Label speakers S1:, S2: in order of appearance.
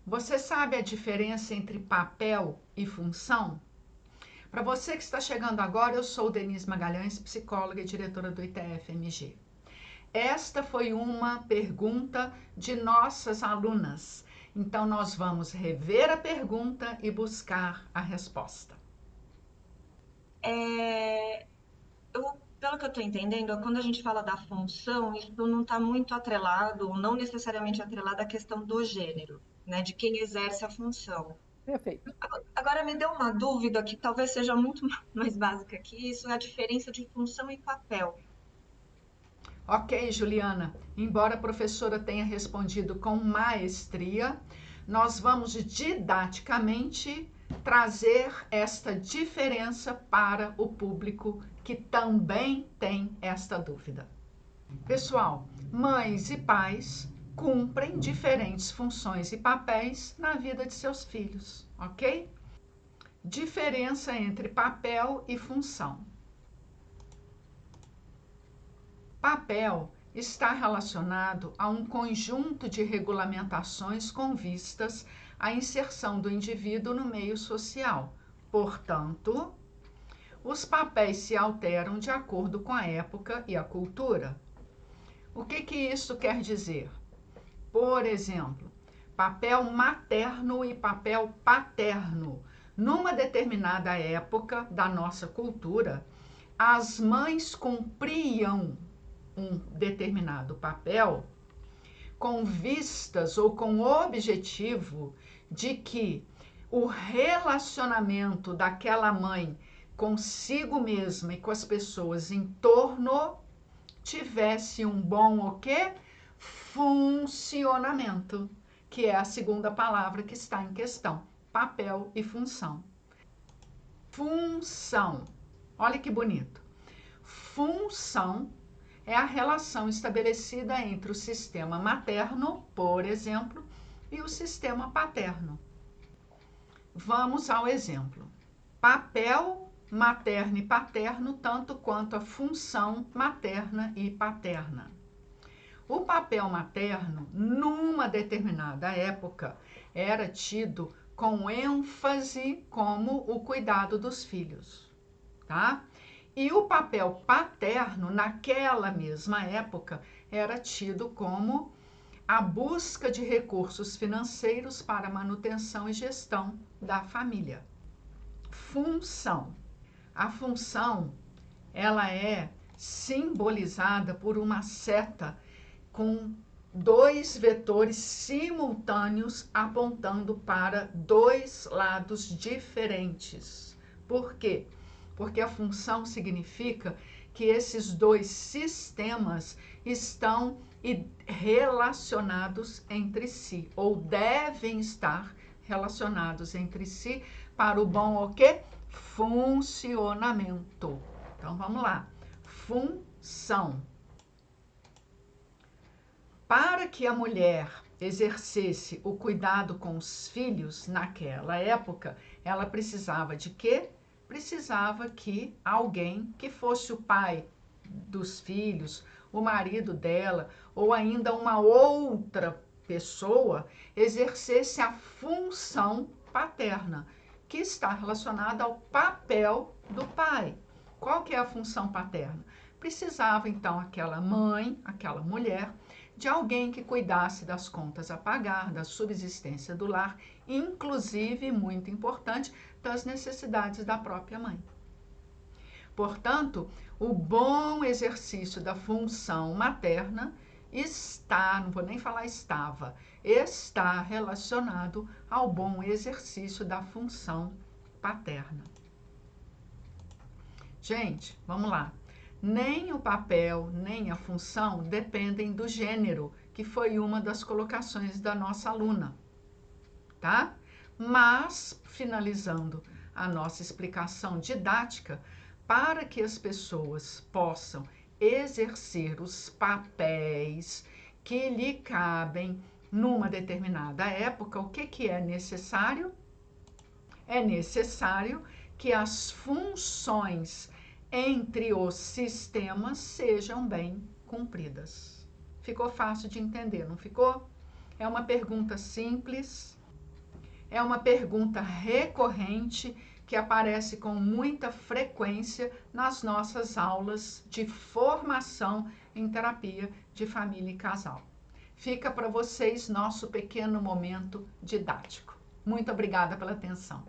S1: Você sabe a diferença entre papel e função? Para você que está chegando agora, eu sou Denise Magalhães, psicóloga e diretora do ITF-MG. Esta foi uma pergunta de nossas alunas. Então, nós vamos rever a pergunta e buscar a resposta.
S2: Pelo que eu estou entendendo, quando a gente fala da função, isso não está muito atrelado, ou não necessariamente atrelado à questão do gênero, né, de quem exerce a função.
S3: Perfeito.
S2: Agora, me deu uma dúvida que talvez seja muito mais básica que isso, é a diferença de função e papel.
S1: Ok, Juliana, embora a professora tenha respondido com maestria, nós vamos didaticamente trazer esta diferença para o público que também tem esta dúvida. Pessoal, mães e pais cumprem diferentes funções e papéis na vida de seus filhos, ok? Diferença entre papel e função. Papel está relacionado a um conjunto de regulamentações com vistas à inserção do indivíduo no meio social. Portanto, os papéis se alteram de acordo com a época e a cultura. O que isso quer dizer? Por exemplo, papel materno e papel paterno. Numa determinada época da nossa cultura, as mães cumpriam um determinado papel com vistas ou com o objetivo de que o relacionamento daquela mãe consigo mesma e com as pessoas em torno tivesse um bom o quê? Funcionamento, que é a segunda palavra que está em questão, papel e função. Função, olha que bonito. Função é a relação estabelecida entre o sistema materno, por exemplo, e o sistema paterno. Vamos ao exemplo. Papel materno e paterno, tanto quanto a função materna e paterna. O papel materno, numa determinada época, era tido com ênfase como o cuidado dos filhos, tá? E o papel paterno, naquela mesma época, era tido como a busca de recursos financeiros para manutenção e gestão da família. Função. A função, ela é simbolizada por uma seta com dois vetores simultâneos apontando para dois lados diferentes. Por quê? Porque a função significa que esses dois sistemas estão relacionados entre si, ou devem estar relacionados entre si para o bom o quê? Funcionamento. Então vamos lá. Função. Para que a mulher exercesse o cuidado com os filhos naquela época, ela precisava de quê? Precisava que alguém que fosse o pai dos filhos, o marido dela, ou ainda uma outra pessoa, exercesse a função paterna, que está relacionada ao papel do pai. Qual que é a função paterna? Precisava então aquela mãe, aquela mulher, de alguém que cuidasse das contas a pagar, da subsistência do lar, inclusive, muito importante, das necessidades da própria mãe. Portanto, o bom exercício da função materna está, não vou nem falar estava, está relacionado ao bom exercício da função paterna. Gente, vamos lá. Nem o papel, nem a função dependem do gênero, que foi uma das colocações da nossa aluna, tá? Mas, finalizando a nossa explicação didática, para que as pessoas possam exercer os papéis que lhe cabem numa determinada época, o que é necessário? É necessário que as funções entre os sistemas sejam bem cumpridas. Ficou fácil de entender, não ficou? É uma pergunta simples, é uma pergunta recorrente que aparece com muita frequência nas nossas aulas de formação em terapia de família e casal. Fica para vocês nosso pequeno momento didático. Muito obrigada pela atenção.